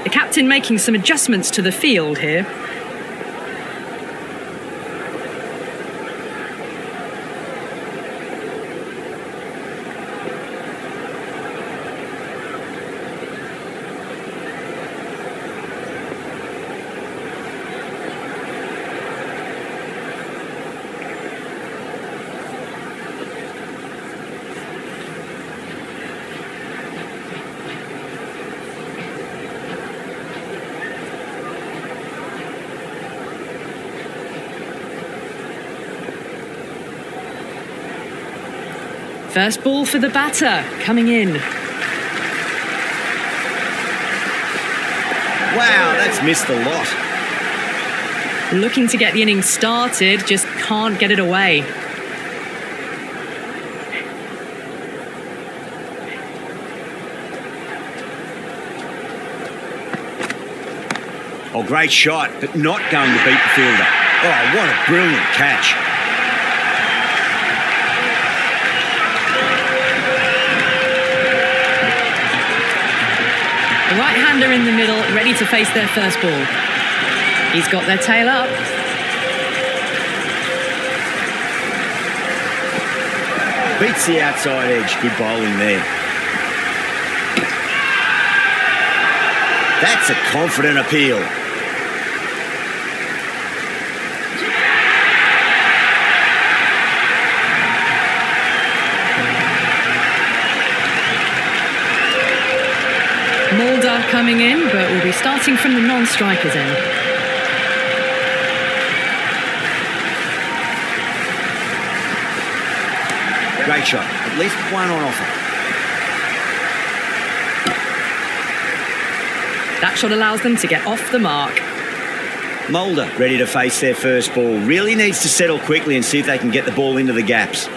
The captain making some adjustments to the field here. First ball for the batter, coming in. Wow, that's missed a lot. Looking to get the innings started, just can't get it away. Oh, great shot, but not going to beat the fielder. Oh, what a brilliant catch. The right-hander in the middle, ready to face their first ball. He's got their tail up. Beats the outside edge. Good bowling there. That's a confident appeal. Mulder coming in, but will be starting from the non-strikers end. Great shot. At least one on offer. That shot allows them to get off the mark. Mulder ready to face their first ball. Really needs to settle quickly and see if they can get the ball into the gaps.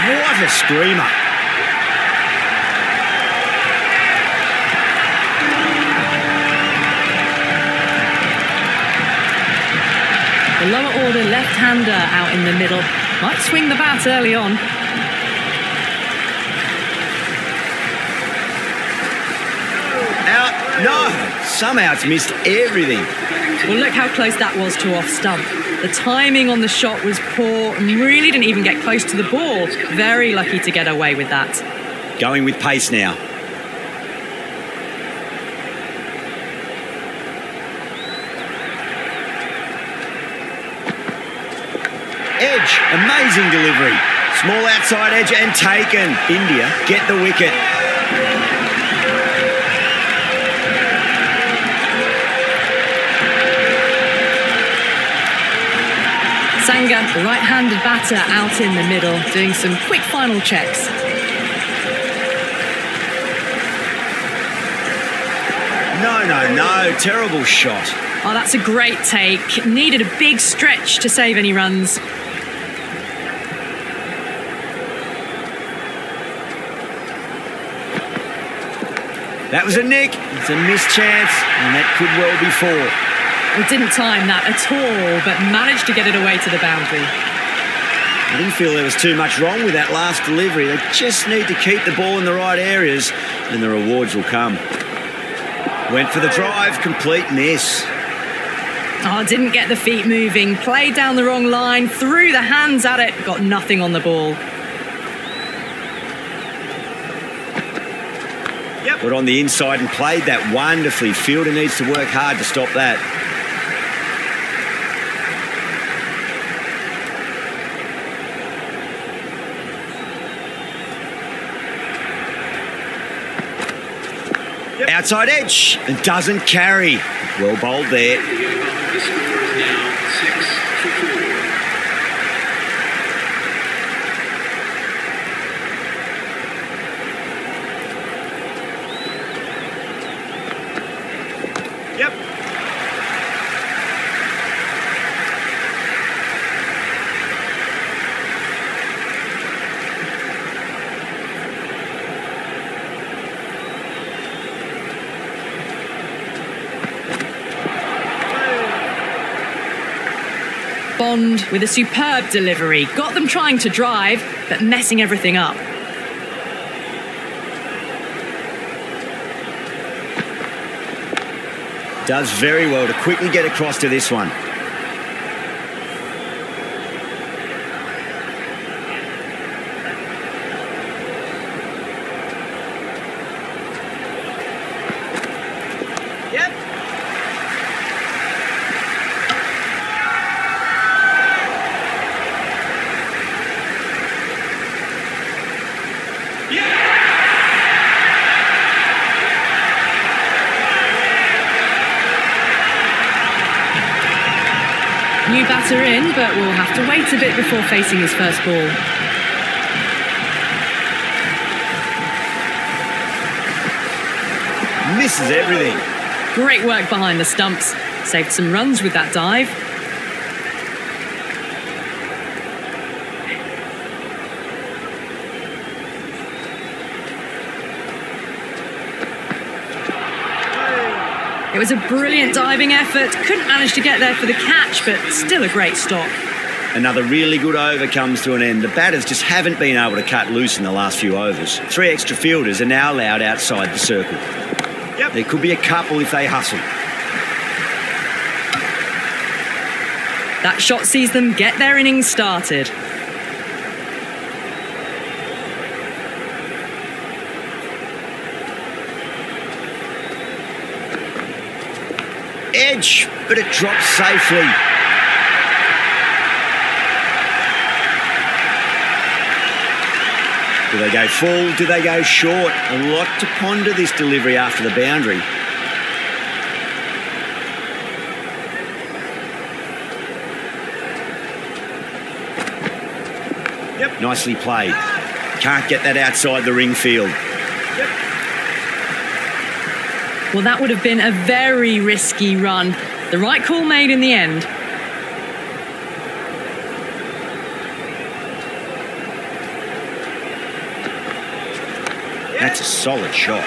What a screamer. The lower order left-hander out in the middle. Might swing the bat early on. Out. No. Somehow it's missed everything. Well, look how close that was to off stump. The timing on the shot was poor and really didn't even get close to the ball. Very lucky to get away with that. Going with pace now. Edge, amazing delivery. Small outside edge and taken. India get the wicket. Sangha, the right-handed batter, out in the middle, doing some quick final checks. No. Terrible shot. Oh, that's a great take. Needed a big stretch to save any runs. That was a nick. It's a missed chance, and that could well be four. We didn't time that at all, but managed to get it away to the boundary. I didn't feel there was too much wrong with that last delivery. They just need to keep the ball in the right areas, and the rewards will come. Went for the drive, complete miss. Oh, didn't get the feet moving, played down the wrong line, threw the hands at it, got nothing on the ball. Got on the inside and played that wonderfully. Fielder needs to work hard to stop that. Outside edge and doesn't carry. Well bowled there. The score is now 6-4. Bond with a superb delivery. Got them trying to drive, but messing everything up. Does very well to quickly get across to this one. New batter in, but will have to wait a bit before facing his first ball. Misses everything. Great work behind the stumps. Saved some runs with that dive. It was a brilliant diving effort. Couldn't manage to get there for the catch, but still a great stop. Another really good over comes to an end. The batters just haven't been able to cut loose in the last few overs. 3 extra fielders are now allowed outside the circle. There could be a couple if they hustle. That shot sees them get their innings started. Edge, but it drops safely. Do they go full? Do they go short? A lot to ponder this delivery after the boundary. Nicely played. Can't get that outside the ring field. Well, that would have been a very risky run. The right call made in the end. That's a solid shot.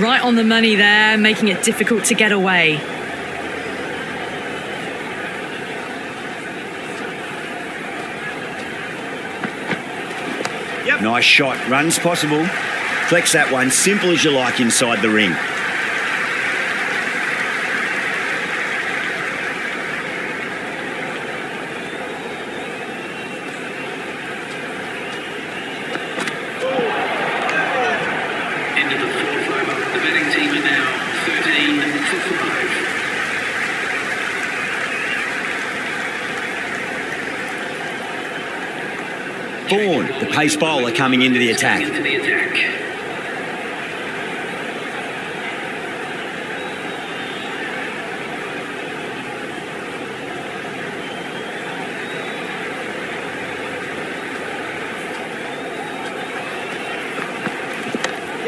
Right on the money there, making it difficult to get away. Nice shot. Runs possible. Flex that one. Simple as you like inside the ring. End of the fourth over. The batting team are now 13 for 5. Bourne, the pace bowler, coming into the attack. Into the attack.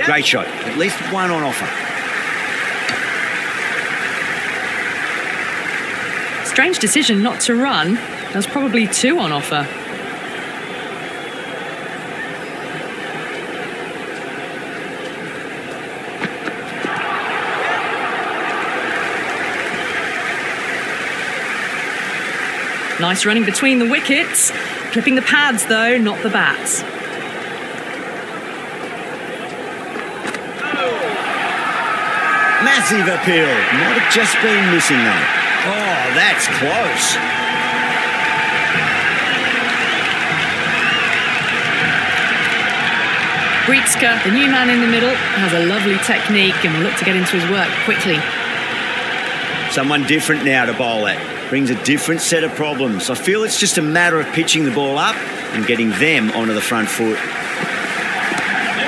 Great shot. At least one on offer. Strange decision not to run. There's probably 2 on offer. Nice running between the wickets. Clipping the pads though, not the bats. Massive appeal. Might have just been missing though. Oh, that's close. Breitsker, the new man in the middle, has a lovely technique and will look to get into his work quickly. Someone different now to bowl at. Brings a different set of problems. I feel it's just a matter of pitching the ball up and getting them onto the front foot.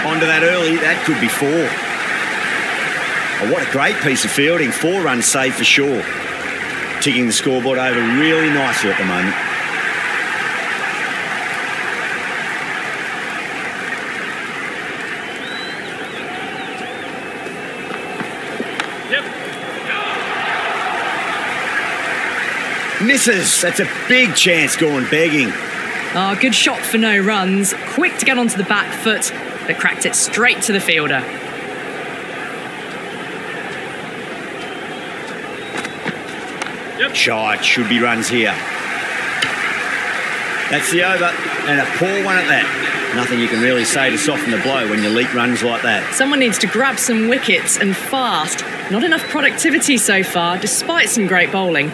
Onto that early, that could be 4. Oh, what a great piece of fielding. 4 runs saved for sure. Ticking the scoreboard over really nicely at the moment. Misses. That's a big chance going begging. Oh, good shot for no runs. Quick to get onto the back foot, but cracked it straight to the fielder. Shot. Should be runs here. That's the over. And a poor one at that. Nothing you can really say to soften the blow when your leak runs like that. Someone needs to grab some wickets and fast. Not enough productivity so far, despite some great bowling.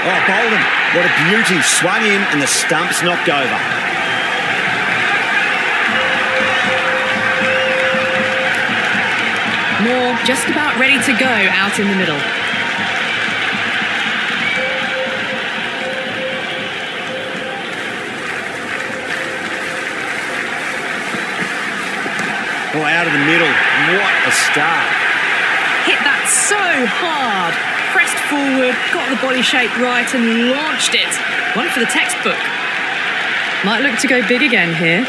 Oh, Bolden, what a beauty. Swung in and the stump's knocked over. Moore just about ready to go out in the middle. Oh, out of the middle. What a start. Hit that so hard. Pressed forward, got the body shape right and launched it. One for the textbook. Might look to go big again here.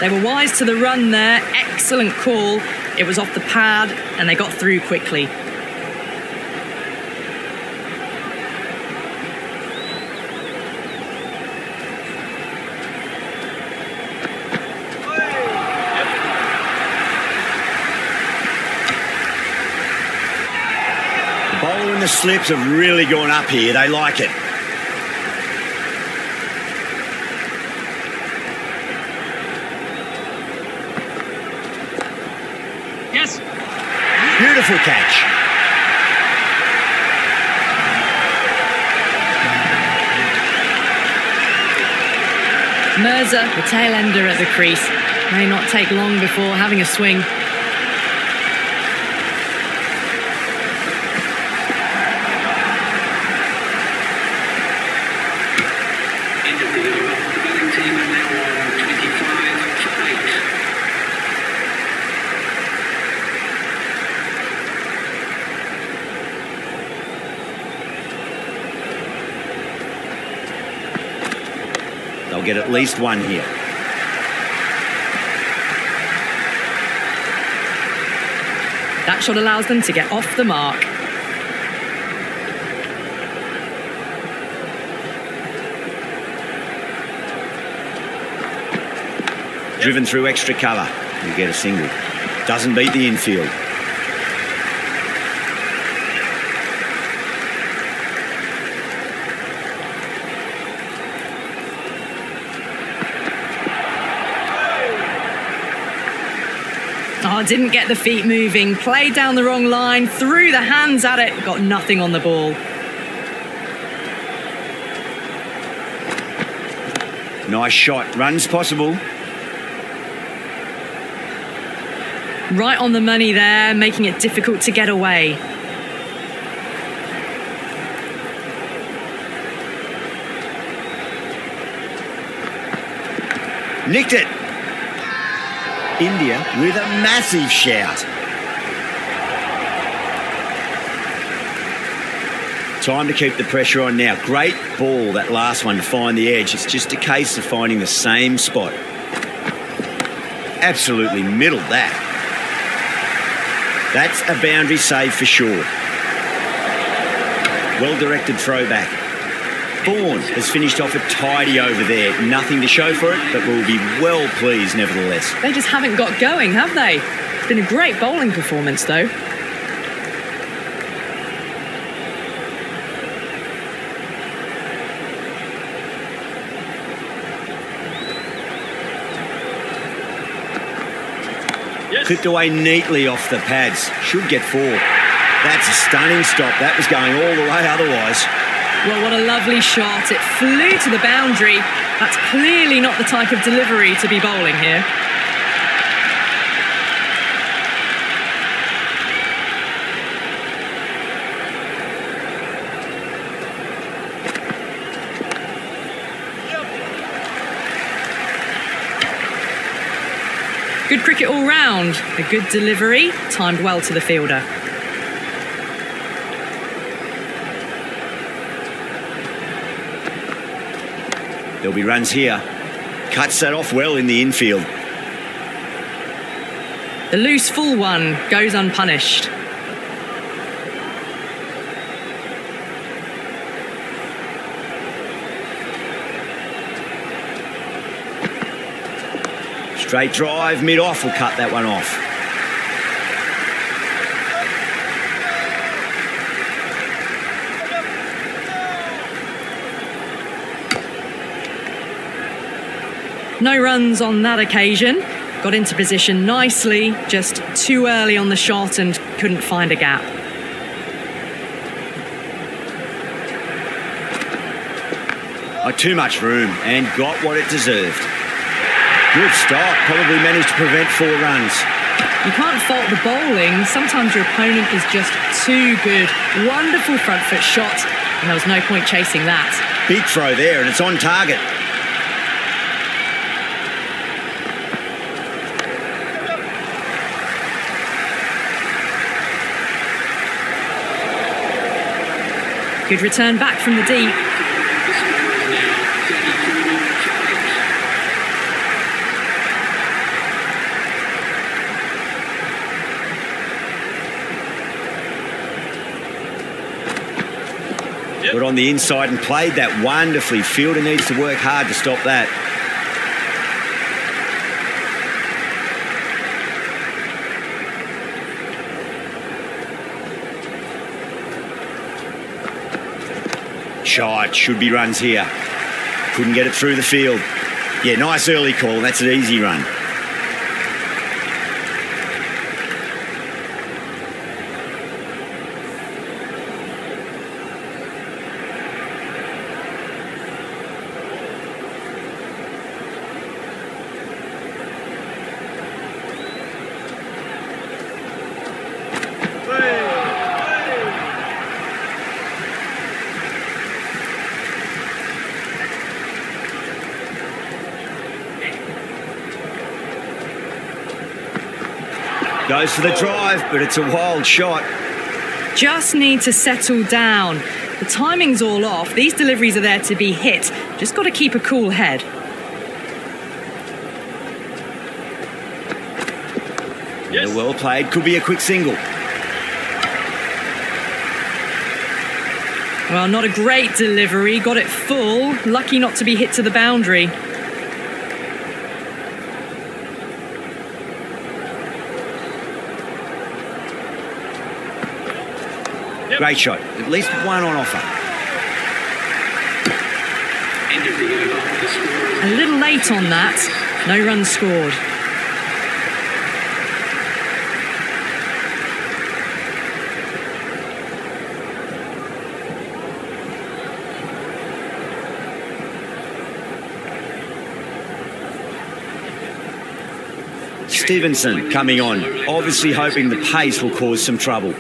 They were wise to the run there. Excellent call. It was off the pad and they got through quickly. The bowler and the slips have really gone up here. They like it. Yes. Beautiful catch. Mirza, the tail ender at the crease. May not take long before having a swing. End of the over. The batting team are now on 25 for 8. They'll get at least one here. That shot allows them to get off the mark. Driven through extra cover. You get a single. Doesn't beat the infield. Oh, didn't get the feet moving. Played down the wrong line. Threw the hands at it. Got nothing on the ball. Nice shot. Runs possible. Right on the money there, making it difficult to get away. Nicked it. India with a massive shout. Time to keep the pressure on now. Great ball, that last one, to find the edge. It's just a case of finding the same spot. Absolutely middled that. That's a boundary save for sure. Well-directed throwback. Vaughan has finished off a tidy over there. Nothing to show for it, but we'll be well pleased nevertheless. They just haven't got going, have they? It's been a great bowling performance, though. Clipped away neatly off the pads. Should get 4. That's a stunning stop. That was going all the way otherwise. Well, what a lovely shot. It flew to the boundary. That's clearly not the type of delivery to be bowling here. Good cricket all round. A good delivery, timed well to the fielder. There'll be runs here. Cuts that off well in the infield. The loose full one goes unpunished. Straight drive, mid-off will cut that one off. No runs on that occasion. Got into position nicely, just too early on the shot and couldn't find a gap. Too much room and got what it deserved. Good stop, probably managed to prevent 4 runs. You can't fault the bowling. Sometimes your opponent is just too good. Wonderful front foot shot, and there was no point chasing that. Big throw there, and it's on target. Good return back from the deep. Got on the inside and played that wonderfully. Fielder needs to work hard to stop that. Shot, should be runs here. Couldn't get it through the field. Yeah, nice early call. That's an easy run. Goes for the drive, but it's a wild shot. Just need to settle down. The timing's all off. These deliveries are there to be hit. Just got to keep a cool head. Yes. Well played. Could be a quick single. Well, not a great delivery. Got it full. Lucky not to be hit to the boundary. Great shot. At least one on offer. A little late on that. No runs scored. Stevenson coming on, obviously hoping the pace will cause some trouble.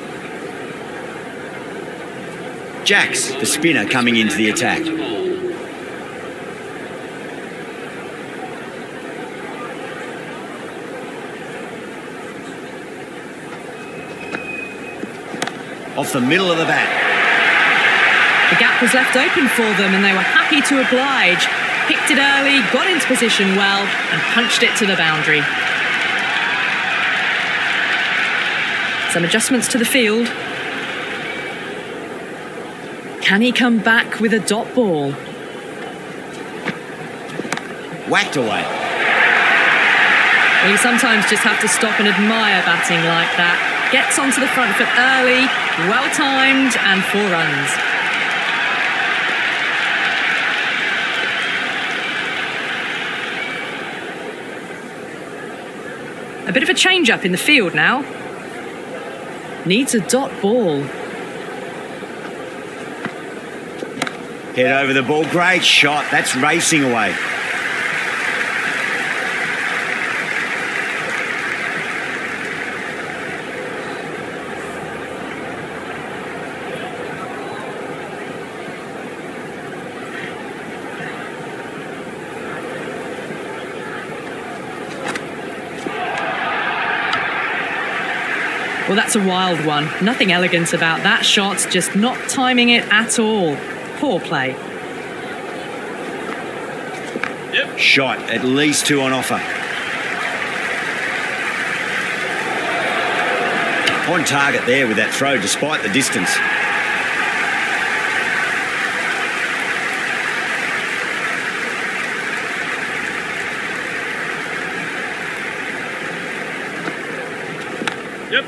Jacks, the spinner, coming into the attack. Off the middle of the bat. The gap was left open for them and they were happy to oblige. Picked it early, got into position well and punched it to the boundary. Some adjustments to the field. Can he come back with a dot ball? Whacked away. Well, you sometimes just have to stop and admire batting like that. Gets onto the front foot early, well timed, and 4 runs. A bit of a change up in the field now. Needs a dot ball. Head over the ball, great shot. That's racing away. Well, that's a wild one. Nothing elegant about that shot, just not timing it at all. Poor play. Yep. Shot, at least 2 on offer. On target there with that throw, despite the distance. Yep.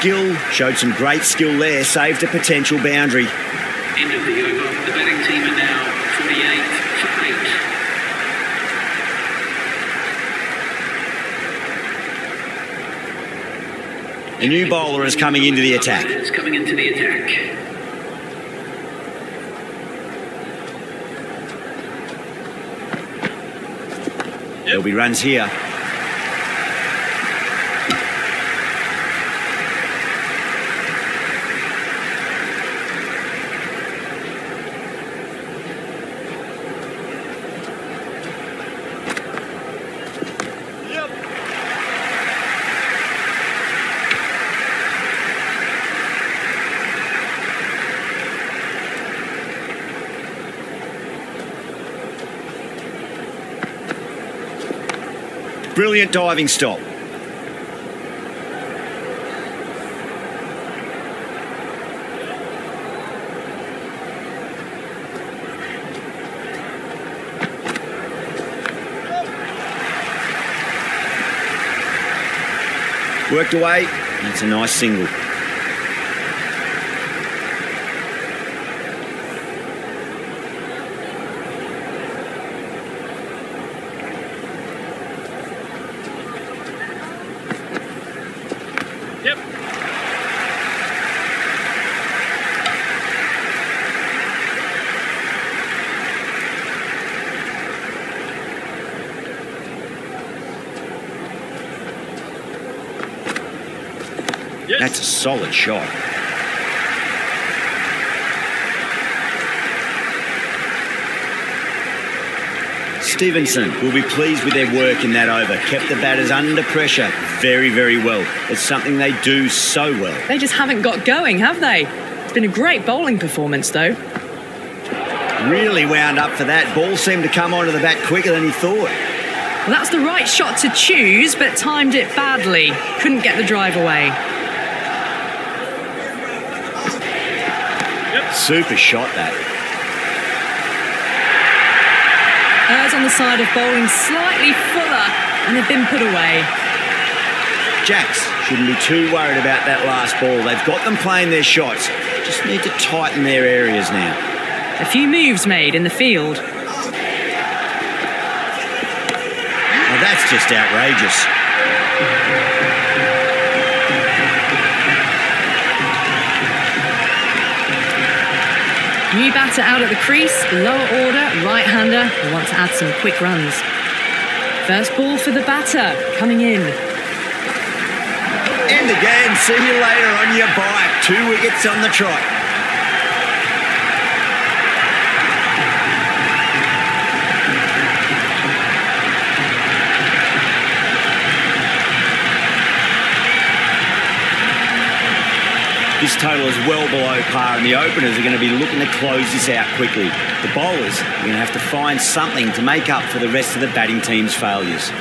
Gill showed some great skill there, saved a potential boundary. End of the over. The betting team are now 48 for 8. A new bowler is coming into the attack. It's coming into the attack. There'll be runs here. Brilliant diving stop. Worked away. That's a nice single. Yep. Yes. That's a solid shot. Stevenson will be pleased with their work in that over. Kept the batters under pressure very, very well. It's something they do so well. They just haven't got going, have they? It's been a great bowling performance, though. Really wound up for that. Ball seemed to come onto the bat quicker than he thought. Well, that's the right shot to choose, but timed it badly. Couldn't get the drive away. Super shot, that. Errs on the side of bowling slightly fuller, and they've been put away. Jacks shouldn't be too worried about that last ball. They've got them playing their shots. Just need to tighten their areas now. A few moves made in the field. Now that's just outrageous. New batter out at the crease, lower order, right-hander, who want to add some quick runs. First ball for the batter, coming in. End again. See you later on your bike. 2 wickets on the trot. This total is well below par, and the openers are going to be looking to close this out quickly. The bowlers are going to have to find something to make up for the rest of the batting team's failures.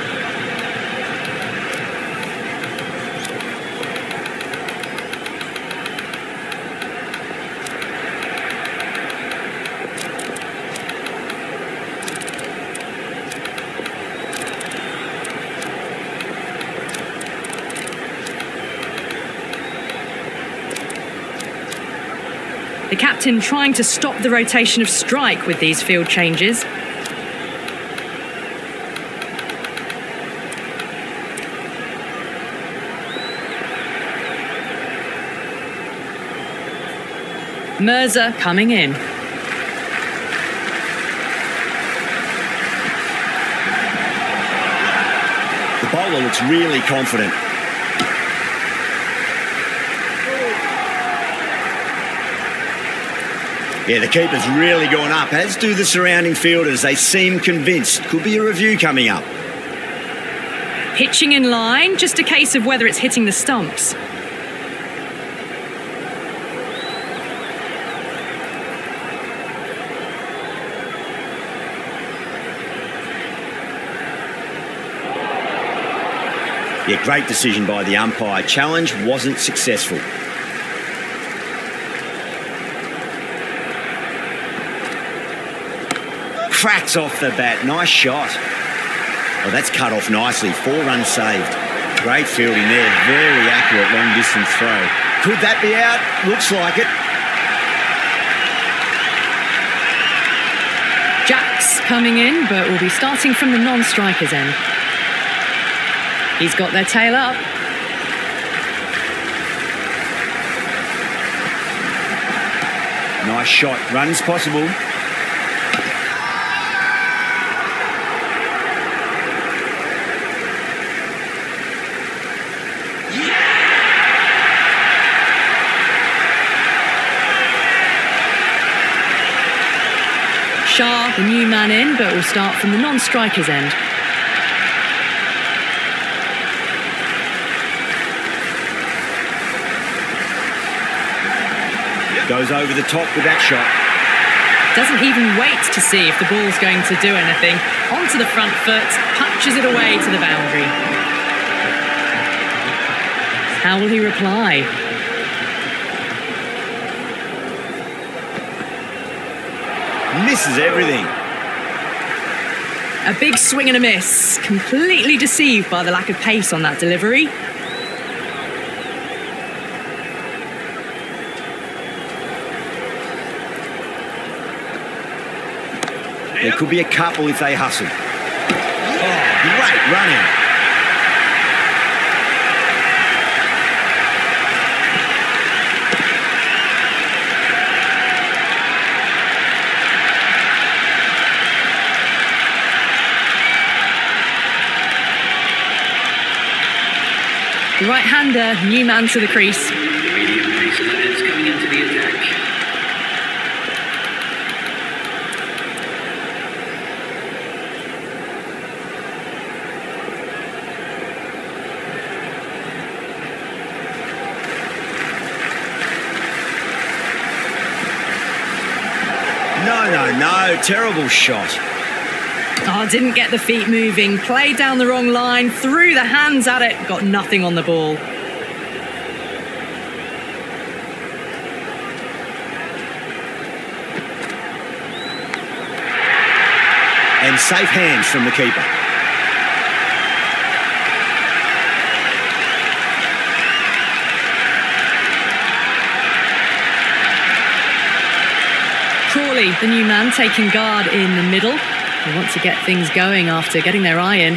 The captain trying to stop the rotation of strike with these field changes. Mirza coming in. The bowler looks really confident. Yeah, the keeper's really gone up, as do the surrounding fielders. They seem convinced. Could be a review coming up. Pitching in line, just a case of whether it's hitting the stumps. Yeah, great decision by the umpire. Challenge wasn't successful. Cracks off the bat. Nice shot. Oh, that's cut off nicely. 4 runs saved. Great fielding there. Very accurate long-distance throw. Could that be out? Looks like it. Jack's coming in, but will be starting from the non-striker's end. He's got their tail up. Nice shot. Runs possible. Shah, the new man in, but will start from the non-striker's end. Goes over the top with that shot. Doesn't even wait to see if the ball's going to do anything. Onto the front foot, punches it away to the boundary. How will he reply? Misses everything. A big swing and a miss. Completely deceived by the lack of pace on that delivery. There could be a couple if they hustle. Oh, great running. The right-hander, new man to the crease. Medium pace ladders coming into the attack. No, terrible shot. Oh, didn't get the feet moving. Played down the wrong line, threw the hands at it, got nothing on the ball. And safe hands from the keeper. Crawley, the new man, taking guard in the middle. They want to get things going after getting their eye in.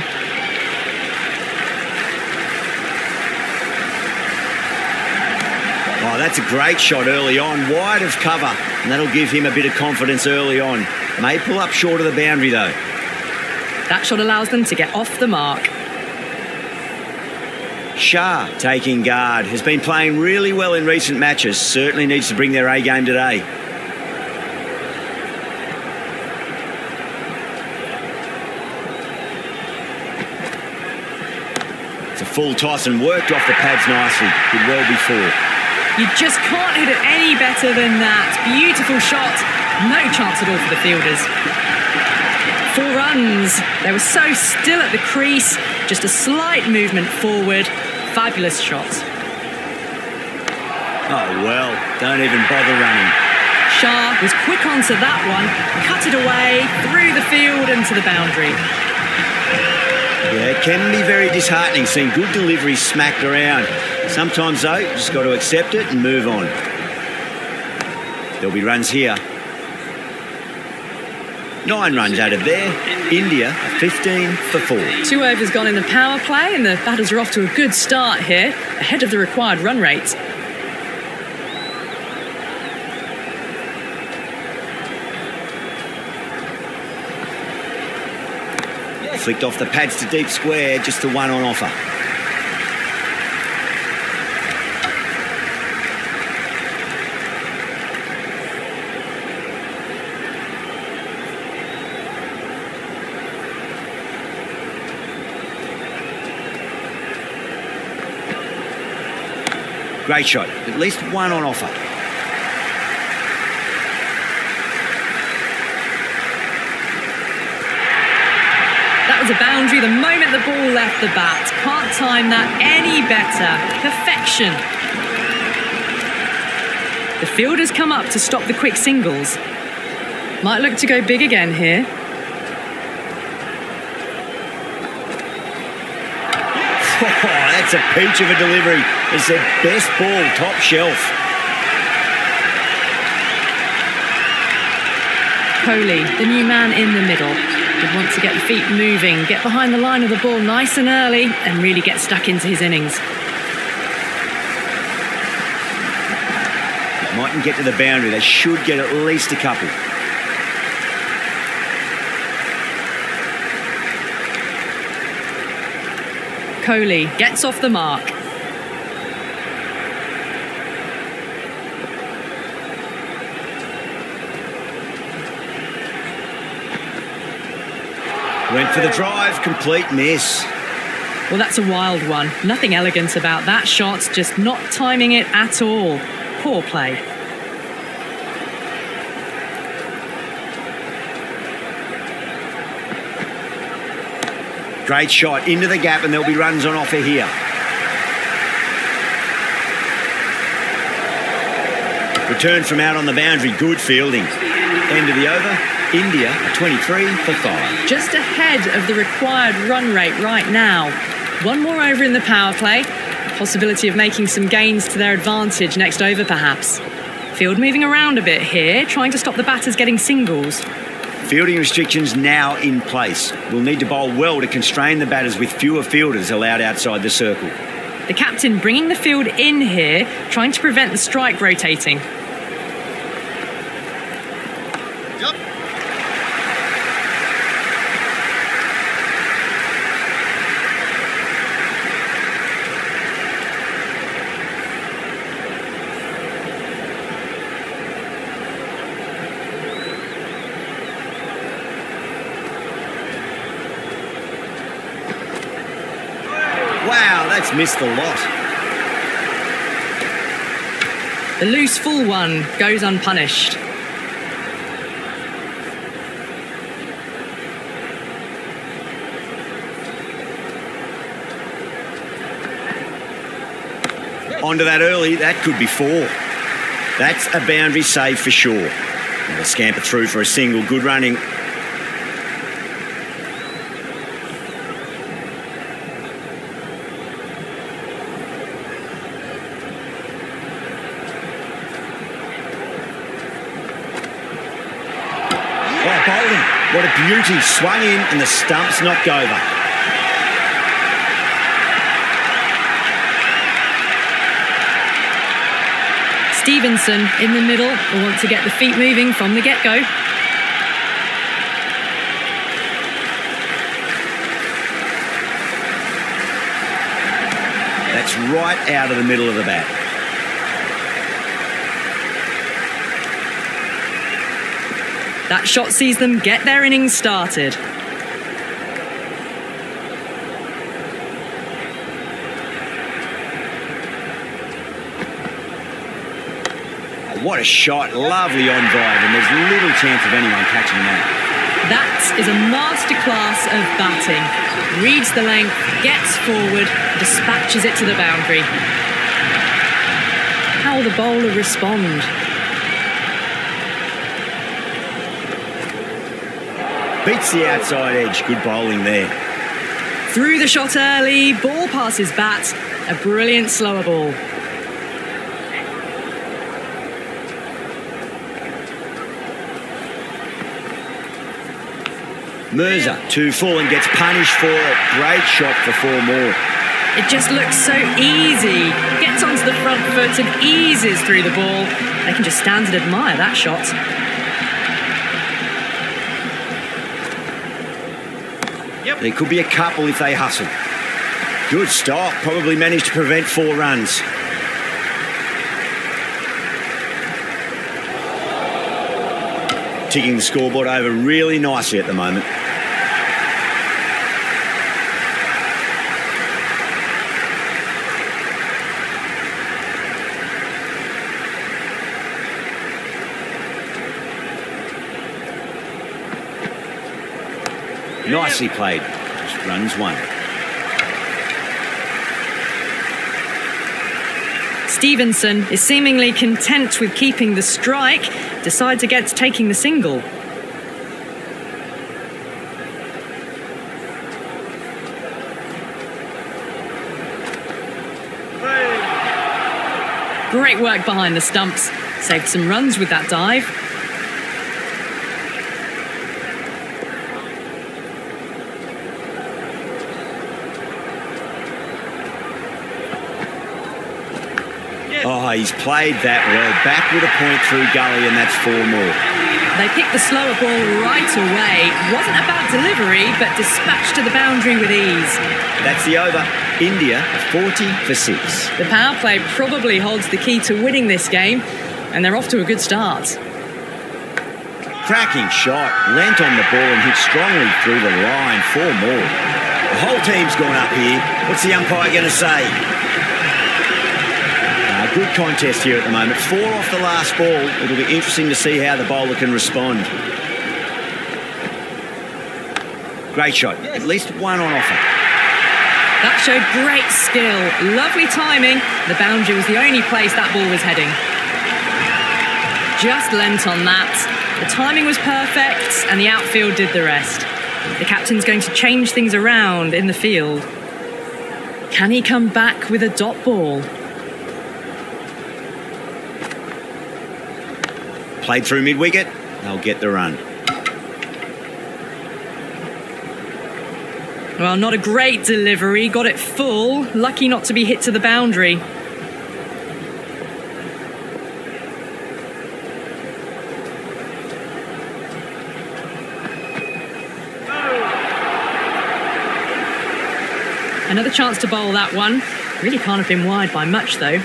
Oh, that's a great shot early on, wide of cover, and that'll give him a bit of confidence early on. May pull up short of the boundary though. That shot allows them to get off the mark. Shah taking guard, has been playing really well in recent matches, certainly needs to bring their A game today. It's a full toss and worked off the pads nicely, did well before. You just can't hit it any better than that. Beautiful shot. No chance at all for the fielders. 4 runs. They were so still at the crease. Just a slight movement forward. Fabulous shot. Oh well, don't even bother running. Shah was quick onto that one. Cut it away, through the field and to the boundary. Yeah, it can be very disheartening seeing good deliveries smacked around. Sometimes though, you just got to accept it and move on. There'll be runs here. 9 runs out of there. India 15 for 4. 2 overs gone in the power play and the batters are off to a good start here, ahead of the required run rate. Flicked off the pads to deep square, just the one on offer. Great shot, at least one on offer. That was a boundary the moment the ball left the bat. Can't time that any better. Perfection. The fielders come up to stop the quick singles. Might look to go big again here. Oh, that's a peach of a delivery. It's their best ball, top shelf. Coley, the new man in the middle, would want to get the feet moving, get behind the line of the ball nice and early, and really get stuck into his innings. Mightn't get to the boundary. They should get at least a couple. Coley gets off the mark. Went for the drive, complete miss. Well, that's a wild one. Nothing elegant about that shot, just not timing it at all. Poor play. Great shot into the gap, and there'll be runs on offer here. Return from out on the boundary, good fielding. End of the over, India 23 for 5. Just ahead of the required run rate right now. One more over in the power play. Possibility of making some gains to their advantage next over, perhaps. Field moving around a bit here, trying to stop the batters getting singles. Fielding restrictions now in place. We'll need to bowl well to constrain the batters with fewer fielders allowed outside the circle. The captain bringing the field in here, trying to prevent the strike rotating. Wow, that's missed the lot. The loose full one goes unpunished. Onto that early, that could be 4. That's a boundary save for sure. And they'll scamper through for a single, good running. Oh, bowling. What a beauty. Swung in and the stump's knocked over. Stevenson in the middle will want to get the feet moving from the get-go. That's right out of the middle of the bat. That shot sees them get their innings started. What a shot. Lovely on drive, and there's little chance of anyone catching that. That is a masterclass of batting. Reads the length, gets forward, dispatches it to the boundary. How will the bowler respond? Beats the outside edge. Good bowling there. Through the shot early, ball passes bat. A brilliant slower ball. Mirza, 2 full and gets punished for it. Great shot for 4 more. It just looks so easy. Gets onto the front foot and eases through the ball. They can just stand and admire that shot. There could be a couple if they hustle. Good stop. Probably managed to prevent 4 runs. Ticking the scoreboard over really nicely at the moment. Nicely played. Just runs 1. Stevenson is seemingly content with keeping the strike, decides against taking the single. Great work behind the stumps. Saved some runs with that dive. Oh, he's played that well. Back with a point through gully, and that's 4 more. They picked the slower ball right away. Wasn't a bad delivery, but dispatched to the boundary with ease. That's the over. India 40 for 6. The power play probably holds the key to winning this game, and they're off to a good start. Cracking shot. Lent on the ball and hit strongly through the line. 4 more. The whole team's gone up here. What's the umpire going to say? Good contest here at the moment. 4 off the last ball. It'll be interesting to see how the bowler can respond. Great shot. At least one on offer. That showed great skill. Lovely timing. The boundary was the only place that ball was heading. Just lent on that. The timing was perfect and the outfield did the rest. The captain's going to change things around in the field. Can he come back with a dot ball? Played through mid-wicket, they'll get the run. Well, not a great delivery, got it full, lucky not to be hit to the boundary. Another chance to bowl that one. Really can't have been wide by much though.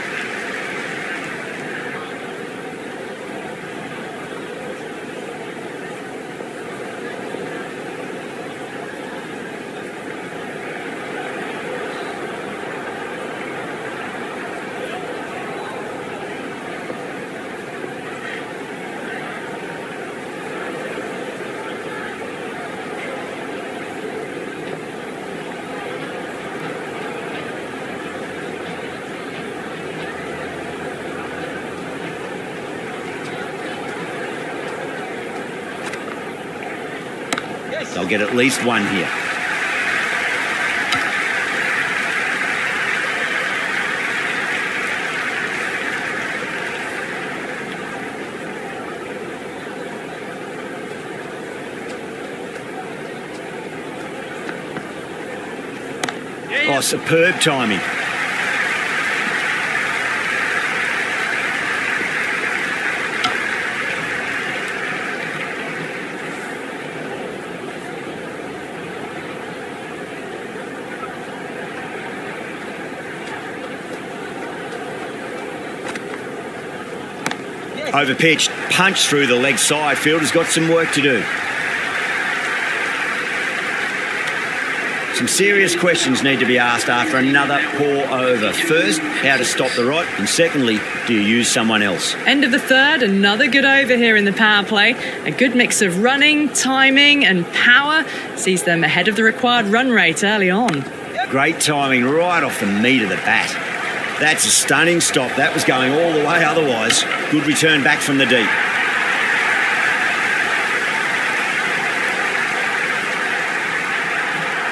They'll get at least one here. Oh, superb timing. Overpitched, punched through the leg side. Fielder's got some work to do. Some serious questions need to be asked after another poor over. First, how to stop the rot, and secondly, do you use someone else? End of the third, another good over here in the power play. A good mix of running, timing and power sees them ahead of the required run rate early on. Great timing right off the meat of the bat. That's a stunning stop. That was going all the way otherwise. Good return back from the deep.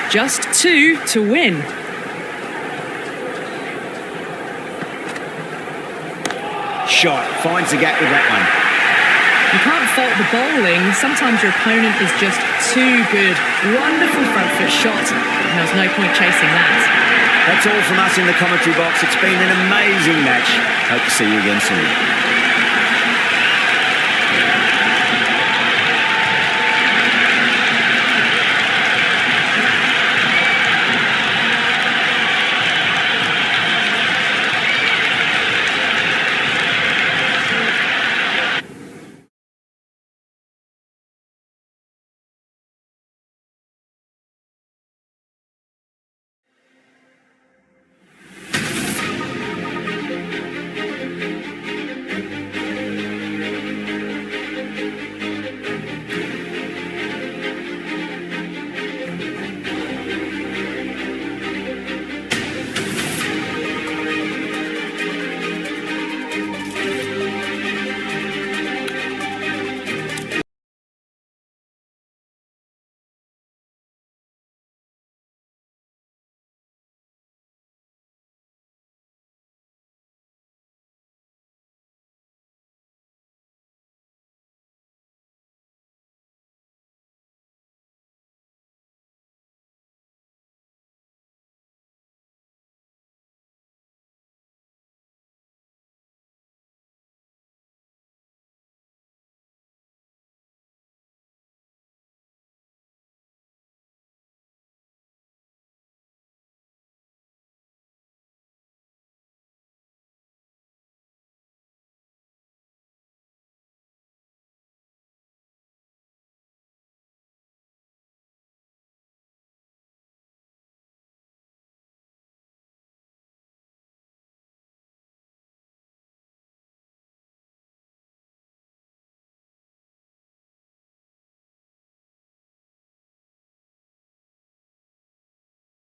Just 2 to win. Shot. Finds the gap with that one. You can't fault the bowling. Sometimes your opponent is just too good. Wonderful front foot shot. And there's no point chasing that. That's all from us in the commentary box. It's been an amazing match. Hope to see you again soon.